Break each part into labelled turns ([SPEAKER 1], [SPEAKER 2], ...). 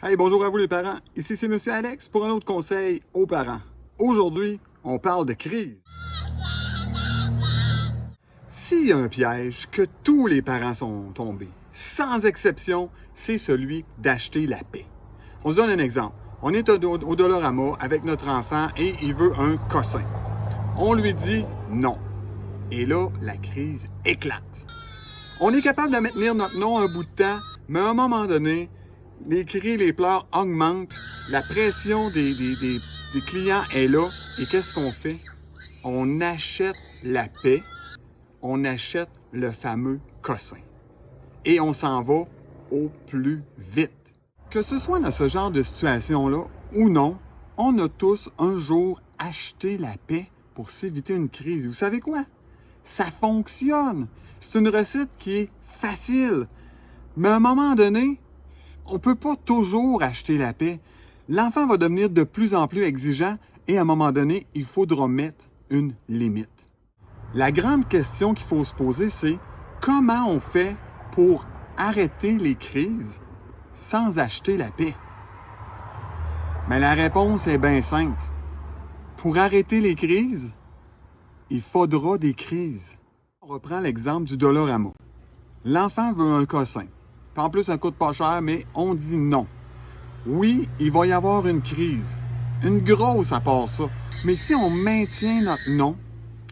[SPEAKER 1] Hey, bonjour à vous les parents. Ici c'est Monsieur Alex pour un autre conseil aux parents. Aujourd'hui, on parle de crise. S'il y a un piège que tous les parents sont tombés, sans exception, c'est celui d'acheter la paix. On se donne un exemple. On est au Dollarama avec notre enfant et il veut un cossin. On lui dit non. Et là, la crise éclate. On est capable de maintenir notre non un bout de temps, mais à un moment donné, les cris, les pleurs augmentent, la pression des clients est là, et qu'est-ce qu'on fait? On achète la paix, on achète le fameux cossin. Et on s'en va au plus vite. Que ce soit dans ce genre de situation-là ou non, on a tous un jour acheté la paix pour s'éviter une crise. Vous savez quoi? Ça fonctionne. C'est une recette qui est facile. Mais à un moment donné, on ne peut pas toujours acheter la paix. L'enfant va devenir de plus en plus exigeant et à un moment donné, il faudra mettre une limite. La grande question qu'il faut se poser, c'est comment on fait pour arrêter les crises sans acheter la paix? Mais la réponse est bien simple. Pour arrêter les crises, il faudra des crises. On reprend l'exemple du Dollarama. L'enfant veut un cossin. En plus, ça coûte pas cher, mais on dit non. Oui, il va y avoir une crise. Une grosse à part ça. Mais si on maintient notre non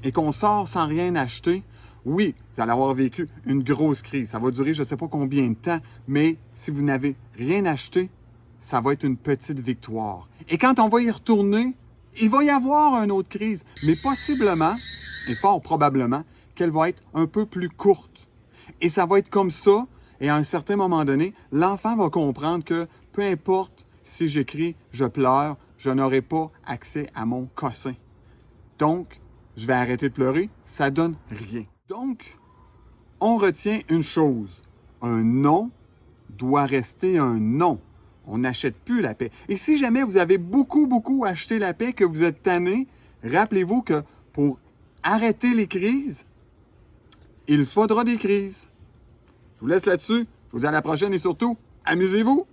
[SPEAKER 1] et qu'on sort sans rien acheter, oui, vous allez avoir vécu une grosse crise. Ça va durer je ne sais pas combien de temps, mais si vous n'avez rien acheté, ça va être une petite victoire. Et quand on va y retourner, il va y avoir une autre crise, mais possiblement, et fort probablement, qu'elle va être un peu plus courte. Et ça va être comme ça. Et à un certain moment donné, l'enfant va comprendre que peu importe si j'écris « je pleure », je n'aurai pas accès à mon cossin. Donc, je vais arrêter de pleurer, ça donne rien. Donc, on retient une chose. Un non doit rester un non. On n'achète plus la paix. Et si jamais vous avez beaucoup acheté la paix, que vous êtes tanné, rappelez-vous que pour arrêter les crises, il faudra des crises. Je vous laisse là-dessus. Je vous dis à la prochaine et surtout, amusez-vous!